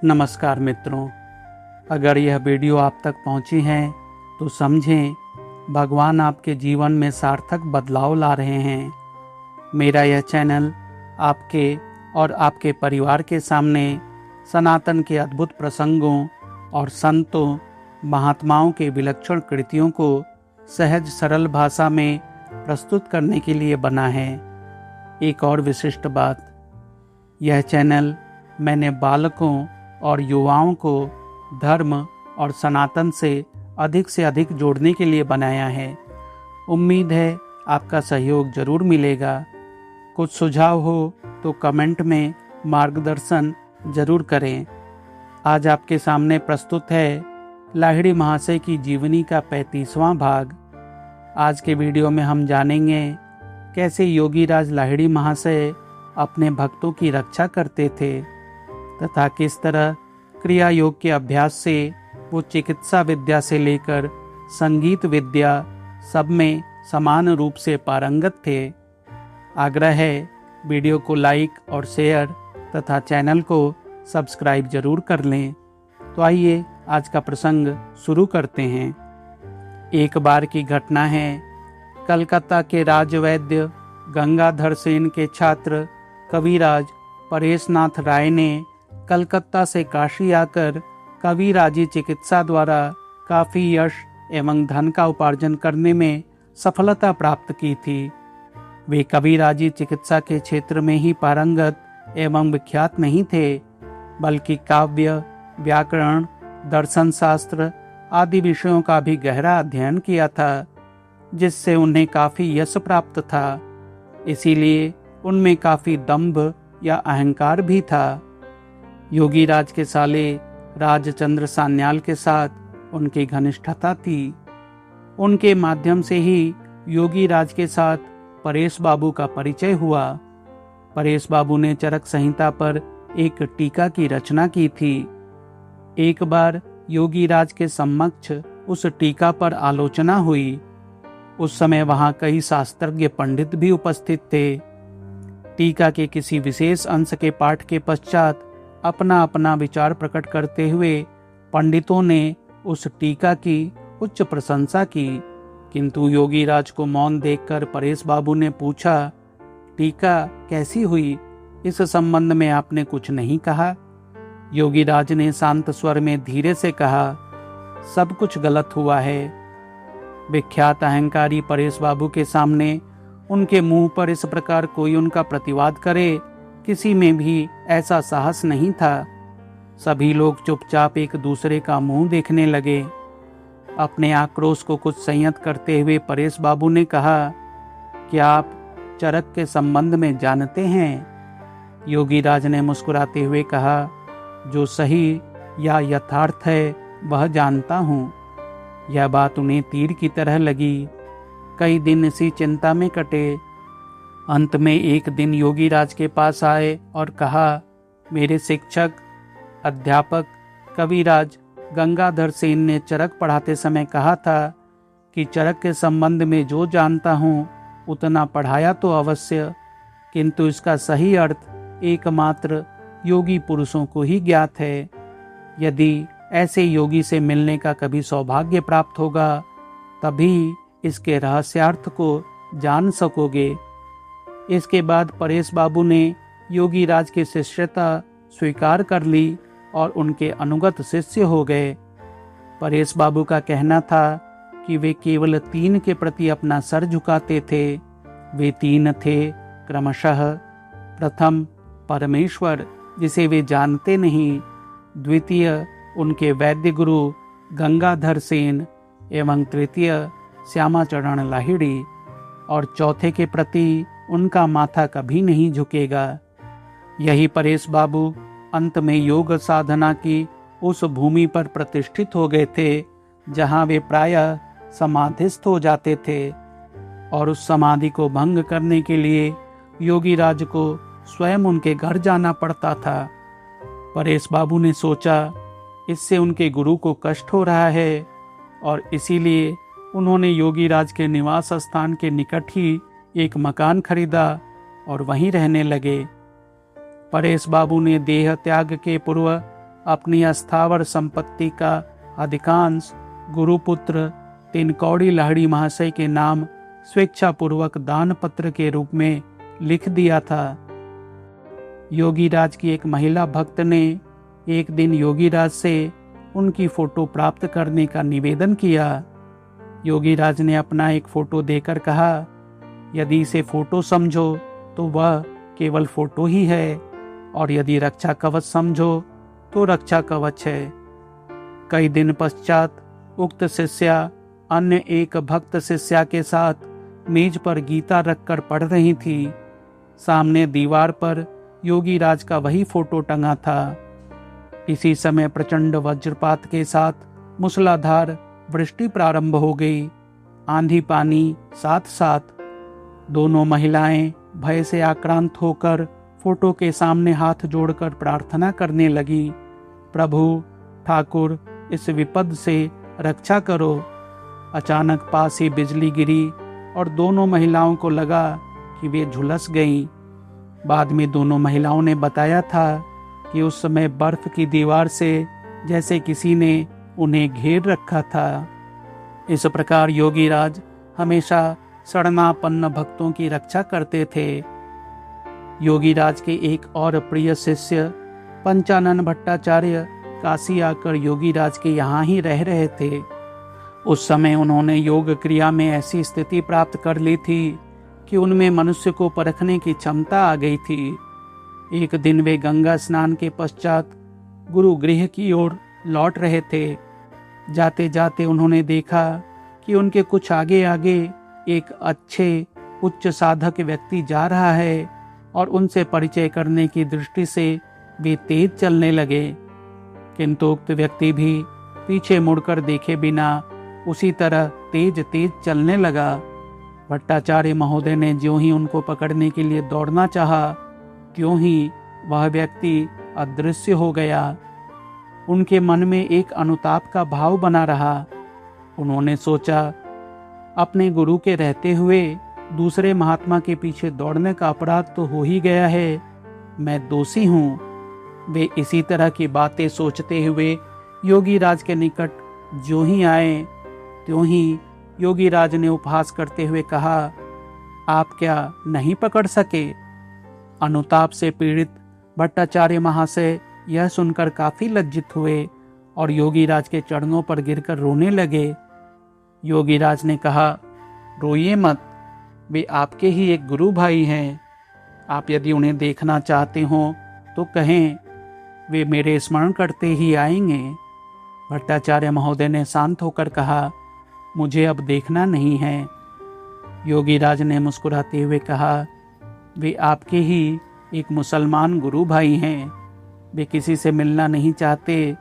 नमस्कार मित्रों, अगर यह वीडियो आप तक पहुंची है तो समझें भगवान आपके जीवन में सार्थक बदलाव ला रहे हैं। मेरा यह चैनल आपके और आपके परिवार के सामने सनातन के अद्भुत प्रसंगों और संतों महात्माओं के विलक्षण कृतियों को सहज सरल भाषा में प्रस्तुत करने के लिए बना है। एक और विशिष्ट बात, यह चैनल मैंने बालकों और युवाओं को धर्म और सनातन से अधिक जोड़ने के लिए बनाया है। उम्मीद है आपका सहयोग जरूर मिलेगा। कुछ सुझाव हो तो कमेंट में मार्गदर्शन जरूर करें। आज आपके सामने प्रस्तुत है लाहिड़ी महाशय की जीवनी का 35वां भाग। आज के वीडियो में हम जानेंगे कैसे योगीराज लाहिड़ी महाशय अपने भक्तों की रक्षा करते थे तथा किस तरह क्रिया योग के अभ्यास से वो चिकित्सा विद्या से लेकर संगीत विद्या सब में समान रूप से पारंगत थे। आग्रह है वीडियो को लाइक और शेयर तथा चैनल को सब्सक्राइब जरूर कर लें। तो आइए आज का प्रसंग शुरू करते हैं। एक बार की घटना है। कलकत्ता के राजवैद्य गंगाधर सेन के छात्र कविराज परेशनाथ राय ने कलकत्ता से काशी आकर कविराजी चिकित्सा द्वारा काफी यश एवं धन का उपार्जन करने में सफलता प्राप्त की थी। वे कविराजी चिकित्सा के क्षेत्र में ही पारंगत एवं विख्यात नहीं थे, बल्कि काव्य, व्याकरण, दर्शन शास्त्र आदि विषयों का भी गहरा अध्ययन किया था, जिससे उन्हें काफी यश प्राप्त था। इसीलिए उनमें काफी दंभ या अहंकार भी था। योगीराज के साले राजचंद्र सान्याल के साथ उनकी घनिष्ठता थी। उनके माध्यम से ही योगीराज के साथ परेश बाबू का परिचय हुआ। परेश बाबू ने चरक संहिता पर एक टीका की रचना की थी। एक बार योगीराज के समक्ष उस टीका पर आलोचना हुई। उस समय वहां कई शास्त्रज्ञ पंडित भी उपस्थित थे। टीका के किसी विशेष अंश के पाठ के पश्चात अपना अपना विचार प्रकट करते हुए पंडितों ने उस टीका की उच्च प्रशंसा की, किंतु योगीराज को मौन देखकर परेश बाबू ने पूछा, टीका कैसी हुई? इस संबंध में आपने कुछ नहीं कहा? योगीराज ने शांत स्वर में धीरे से कहा, सब कुछ गलत हुआ है। विख्यात अहंकारी परेश बाबू के सामने उनके मुंह पर इस प्रकार कोई उनका प्रतिवाद करे, किसी में भी ऐसा साहस नहीं था। सभी लोग चुपचाप एक दूसरे का मुंह देखने लगे। अपने आक्रोश को कुछ संयत करते हुए परेश बाबू ने कहा, क्या आप चरक के संबंध में जानते हैं? योगीराज ने मुस्कुराते हुए कहा, जो सही या यथार्थ है वह जानता हूँ। यह बात उन्हें तीर की तरह लगी। कई दिन इसी चिंता में कटे। अंत में एक दिन योगीराज के पास आए और कहा, मेरे शिक्षक अध्यापक कविराज गंगाधर सेन ने चरक पढ़ाते समय कहा था कि चरक के संबंध में जो जानता हूँ उतना पढ़ाया तो अवश्य, किंतु इसका सही अर्थ एकमात्र योगी पुरुषों को ही ज्ञात है। यदि ऐसे योगी से मिलने का कभी सौभाग्य प्राप्त होगा तभी इसके रहस्यार्थ को जान सकोगे। इसके बाद परेश बाबू ने योगीराज की शिष्यता स्वीकार कर ली और उनके अनुगत शिष्य हो गए। परेश बाबू का कहना था कि वे केवल 3 के प्रति अपना सर झुकाते थे। वे 3 थे क्रमशः, प्रथम परमेश्वर जिसे वे जानते नहीं, द्वितीय उनके वैद्य गुरु गंगाधर सेन एवं तृतीय श्यामाचरण लाहिड़ी, और चौथे के प्रति उनका माथा कभी नहीं झुकेगा। यही परेश बाबू अंत में योग साधना की उस भूमि पर प्रतिष्ठित हो गए थे जहां वे प्रायः समाधिस्थ हो जाते थे, और उस समाधि को भंग करने के लिए योगीराज को स्वयं उनके घर जाना पड़ता था। परेश बाबू ने सोचा, इससे उनके गुरु को कष्ट हो रहा है, और इसीलिए उन्होंने योगीराज के निवास स्थान के निकट ही एक मकान खरीदा और वहीं रहने लगे। परेश बाबू ने देह त्याग के पूर्व अपनी अस्थावर संपत्ति का अधिकांश गुरुपुत्र तिनकौड़ी लाहिड़ी महाशय के नाम स्वेच्छापूर्वक दान पत्र के रूप में लिख दिया था। योगीराज की एक महिला भक्त ने एक दिन योगीराज से उनकी फोटो प्राप्त करने का निवेदन किया। योगीराज ने अपना एक फोटो देकर कहा, यदि इसे फोटो समझो तो वह केवल फोटो ही है, और यदि रक्षा कवच समझो तो रक्षा कवच है। कई दिन पश्चात उक्त शिष्या अन्य एक भक्त शिष्या के साथ मेज पर गीता रखकर पढ़ रही थी। सामने दीवार पर योगीराज का वही फोटो टंगा था। इसी समय प्रचंड वज्रपात के साथ मूसलाधार वृष्टि प्रारंभ हो गई। आंधी पानी साथ साथ। दोनों महिलाएं भय से आक्रांत होकर फोटो के सामने हाथ जोड़कर प्रार्थना करने लगी, प्रभु ठाकुर इस विपद से रक्षा करो। अचानक पास ही बिजली गिरी और दोनों महिलाओं को लगा कि वे झुलस गईं। बाद में दोनों महिलाओं ने बताया था कि उस समय बर्फ की दीवार से जैसे किसी ने उन्हें घेर रखा था। इस प्रकार योगीराज हमेशा शरणापन्न भक्तों की रक्षा करते थे। योगीराज के एक और प्रिय शिष्य पंचानन भट्टाचार्य काशी आकर योगीराज के यहाँ ही रह रहे थे। उस समय उन्होंने योग क्रिया में ऐसी स्थिति प्राप्त कर ली थी कि उनमें मनुष्य को परखने की क्षमता आ गई थी। एक दिन वे गंगा स्नान के पश्चात गुरु गृह की ओर लौट रहे थे। जाते जाते उन्होंने देखा कि उनके कुछ आगे आगे एक अच्छे उच्च साधक व्यक्ति जा रहा है और उनसे परिचय करने की दृष्टि से वे तेज चलने लगे, किंतु उक्त व्यक्ति भी पीछे मुड़कर देखे बिना उसी तरह तेज तेज चलने लगा। भट्टाचार्य महोदय ने ज्यों ही उनको पकड़ने के लिए दौड़ना चाहा, त्यों ही वह व्यक्ति अदृश्य हो गया। उनके मन में एक अनुताप का भाव बना रहा। उन्होंने सोचा, अपने गुरु के रहते हुए दूसरे महात्मा के पीछे दौड़ने का अपराध तो हो ही गया है, मैं दोषी हूँ। वे इसी तरह की बातें सोचते हुए योगीराज के निकट ज्यों ही आए, त्यों ही योगीराज ने उपहास करते हुए कहा, आप क्या नहीं पकड़ सके? अनुताप से पीड़ित भट्टाचार्य महाशय यह सुनकर काफी लज्जित हुए और योगीराज के चरणों पर गिरकर रोने लगे। योगीराज ने कहा, रोइए मत, वे आपके ही एक गुरु भाई हैं। आप यदि उन्हें देखना चाहते हो तो कहें, वे मेरे स्मरण करते ही आएंगे। भट्टाचार्य महोदय ने शांत होकर कहा, मुझे अब देखना नहीं है। योगीराज ने मुस्कुराते हुए कहा, वे आपके ही एक मुसलमान गुरु भाई हैं। वे किसी से मिलना नहीं चाहते,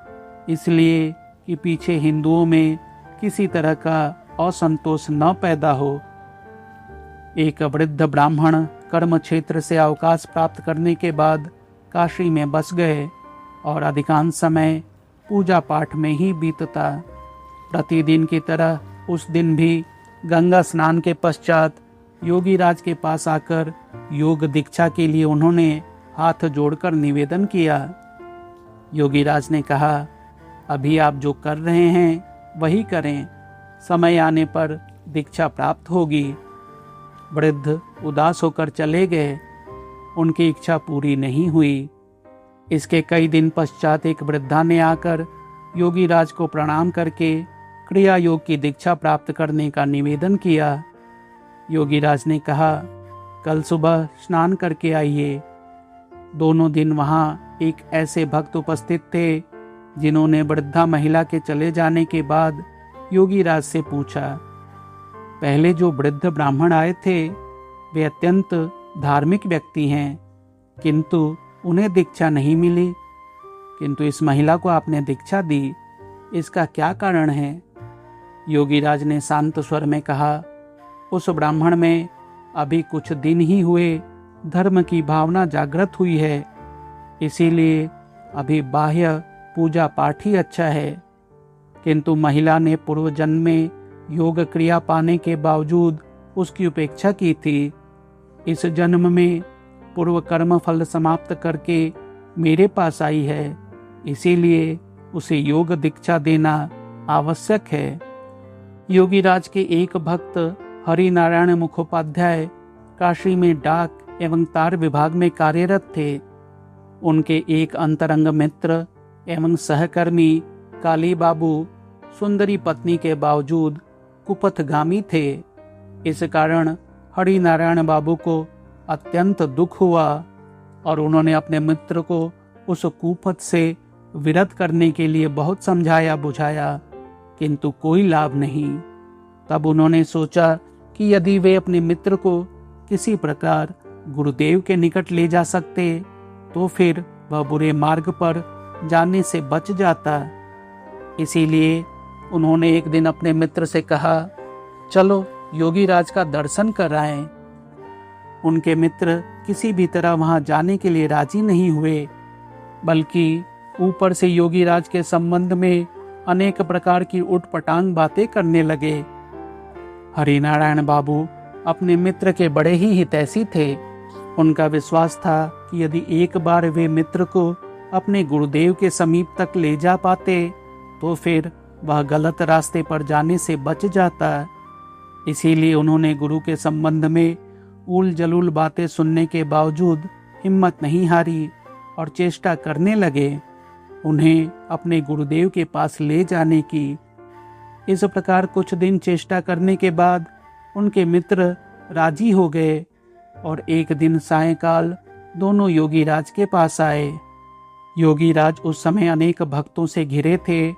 इसलिए कि पीछे हिंदुओं में किसी तरह का असंतोष न पैदा हो। एक वृद्ध ब्राह्मण कर्म क्षेत्र से अवकाश प्राप्त करने के बाद काशी में बस गए और अधिकांश समय पूजा पाठ में ही बीतता। प्रतिदिन की तरह उस दिन भी गंगा स्नान के पश्चात योगीराज के पास आकर योग दीक्षा के लिए उन्होंने हाथ जोड़कर निवेदन किया। योगीराज ने कहा, अभी आप जो कर रहे हैं वही करें, समय आने पर दीक्षा प्राप्त होगी। वृद्ध उदास होकर चले गए। उनकी इच्छा पूरी नहीं हुई। इसके कई दिन पश्चात एक वृद्धा ने आकर योगीराज को प्रणाम करके क्रिया योग की दीक्षा प्राप्त करने का निवेदन किया। योगीराज ने कहा, कल सुबह स्नान करके आइए। दोनों दिन वहाँ एक ऐसे भक्त उपस्थित थे जिन्होंने वृद्धा महिला के चले जाने के बाद योगीराज से पूछा। पहले जो वृद्ध ब्राह्मण आए थे वे अत्यंत धार्मिक व्यक्ति हैं, किंतु उन्हें दीक्षा नहीं मिली, किंतु इस महिला को आपने दीक्षा दी, इसका क्या कारण है? योगीराज ने शांत स्वर में कहा, उस ब्राह्मण में अभी कुछ दिन ही हुए धर्म की भावना जागृत हुई है, इसीलिए अभी बाह्य पूजा पाठ ही अच्छा है, किंतु महिला ने पूर्व जन्म में योग क्रिया पाने के बावजूद उसकी उपेक्षा की थी। इस जन्म में पूर्व कर्म फल समाप्त करके मेरे पास आई है, इसीलिए उसे योग दीक्षा देना आवश्यक है। योगीराज के एक भक्त हरि नारायण मुखोपाध्याय काशी में डाक एवं तार विभाग में कार्यरत थे। उनके एक अंतरंग मित्र एवं सहकर्मी काली बाबू सुंदरी पत्नी के बावजूद कुपथगामी थे। इस कारण हरि नारायण बाबू को अत्यंत दुख हुआ और उन्होंने अपने मित्र को उस कुपथ से विरत करने के लिए बहुत समझाया बुझाया, किंतु कोई लाभ नहीं। तब उन्होंने सोचा कि यदि वे अपने मित्र को किसी प्रकार गुरुदेव के निकट ले जा सकते तो फिर वह बुरे मार्ग पर जाने से बच जाता। इसीलिए उन्होंने एक दिन अपने मित्र से कहा, चलो योगीराज का दर्शन कराएं। उनके मित्र किसी भी तरह वहां जाने के लिए राजी नहीं हुए, बल्कि ऊपर से योगीराज के संबंध में अनेक प्रकार की उटपटांग बातें करने लगे। हरिनारायण बाबू अपने मित्र के बड़े ही हितैषी थे। उनका विश्वास था कि यदि एक बार वे मित्र को अपने गुरुदेव के समीप तक ले जा पाते तो फिर वह गलत रास्ते पर जाने से बच जाता। इसीलिए उन्होंने गुरु के संबंध में उल जलूल बातें सुनने के बावजूद हिम्मत नहीं हारी और चेष्टा करने लगे उन्हें अपने गुरुदेव के पास ले जाने की। इस प्रकार कुछ दिन चेष्टा करने के बाद उनके मित्र राजी हो गए और एक दिन सायंकाल दोनों योगीराज के पास आए। योगीराज उस समय अनेक भक्तों से घिरे थे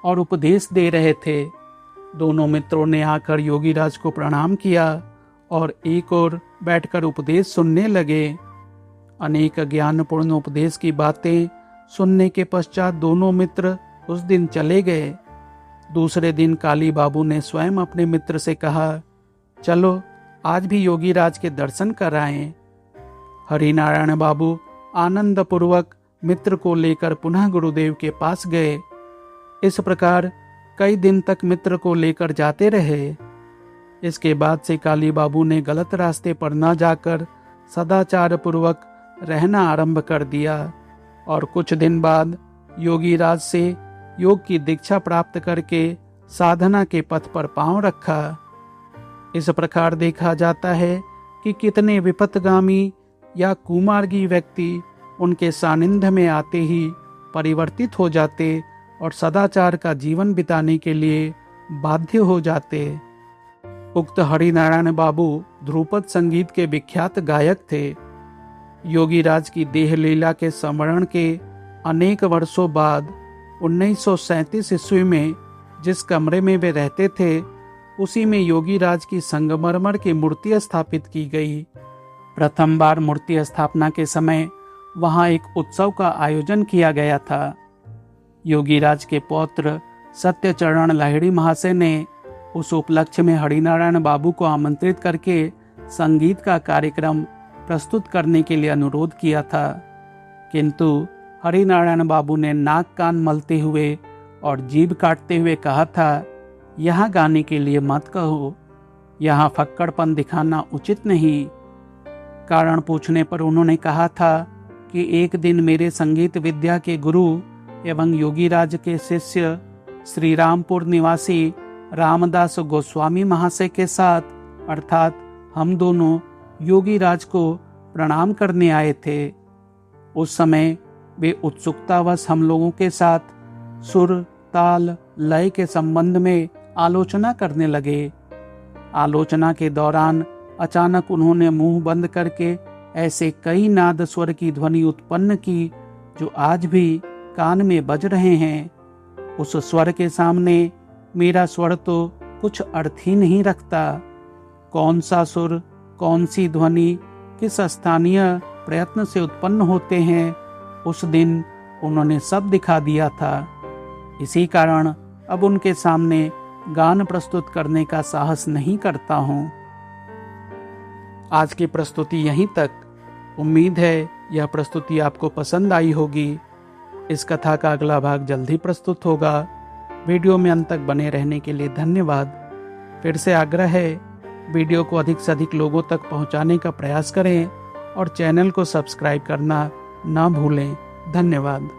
और उपदेश दे रहे थे। दोनों मित्रों ने आकर योगीराज को प्रणाम किया और एक और बैठकर उपदेश सुनने लगे। अनेक ज्ञानपूर्ण उपदेश की बातें सुनने के पश्चात दोनों मित्र उस दिन चले गए। दूसरे दिन काली बाबू ने स्वयं अपने मित्र से कहा, चलो आज भी योगीराज के दर्शन कराएं। हरिनारायण बाबू आनंद पूर्वक मित्र को लेकर पुनः गुरुदेव के पास गए। इस प्रकार कई दिन तक मित्र को लेकर जाते रहे। इसके बाद से काली बाबू ने गलत रास्ते पर न जाकर सदाचार पूर्वक रहना आरंभ कर दिया और कुछ दिन बाद योगीराज से योग की दीक्षा प्राप्त करके साधना के पथ पर पांव रखा। इस प्रकार देखा जाता है कि कितने विपथगामी या कुमार्गी व्यक्ति उनके सानिध्य में आते ही परिवर्तित हो जाते और सदाचार का जीवन बिताने के लिए बाध्य हो जाते। उक्त हरिनारायण बाबू ध्रुपद संगीत के विख्यात गायक थे। योगीराज की देह लीला के स्मरण के अनेक वर्षों बाद 1937 ईस्वी में जिस कमरे में वे रहते थे उसी में योगीराज की संगमरमर की मूर्ति स्थापित की गई। प्रथम बार मूर्ति स्थापना के समय वहां एक उत्सव का आयोजन किया गया था। योगीराज के पौत्र सत्यचरण लाहिड़ी महाशय ने उस उपलक्ष्य में हरिनारायण बाबू को आमंत्रित करके संगीत का कार्यक्रम प्रस्तुत करने के लिए अनुरोध किया था, किंतु हरिनारायण बाबू ने नाक कान मलते हुए और जीभ काटते हुए कहा था, यहाँ गाने के लिए मत कहो, यहाँ फक्कड़पन दिखाना उचित नहीं। कारण पूछने पर उन्होंने कहा था कि एक दिन मेरे संगीत विद्या के गुरु एवं योगीराज के शिष्य श्री रामपुर निवासी रामदास गोस्वामी महाशय के साथ अर्थात हम दोनों योगीराज को प्रणाम करने आए थे। उस समय वे उत्सुकतावश हम लोगों के साथ सुर ताल लय के संबंध में आलोचना करने लगे। आलोचना के दौरान अचानक उन्होंने मुंह बंद करके ऐसे कई नाद स्वर की ध्वनि उत्पन्न की जो आज भी कान में बज रहे हैं। उस स्वर के सामने मेरा स्वर तो कुछ अर्थ ही नहीं रखता। कौन सा सुर, कौन सी ध्वनि किस स्थानीय प्रयत्न से उत्पन्न होते हैं, उस दिन उन्होंने सब दिखा दिया था। इसी कारण अब उनके सामने गान प्रस्तुत करने का साहस नहीं करता हूँ। आज की प्रस्तुति यहीं तक। उम्मीद है यह प्रस्तुति आपको पसंद आई होगी। इस कथा का अगला भाग जल्दी प्रस्तुत होगा। वीडियो में अंत तक बने रहने के लिए धन्यवाद। फिर से आग्रह है, वीडियो को अधिक से अधिक लोगों तक पहुंचाने का प्रयास करें और चैनल को सब्सक्राइब करना ना भूलें। धन्यवाद।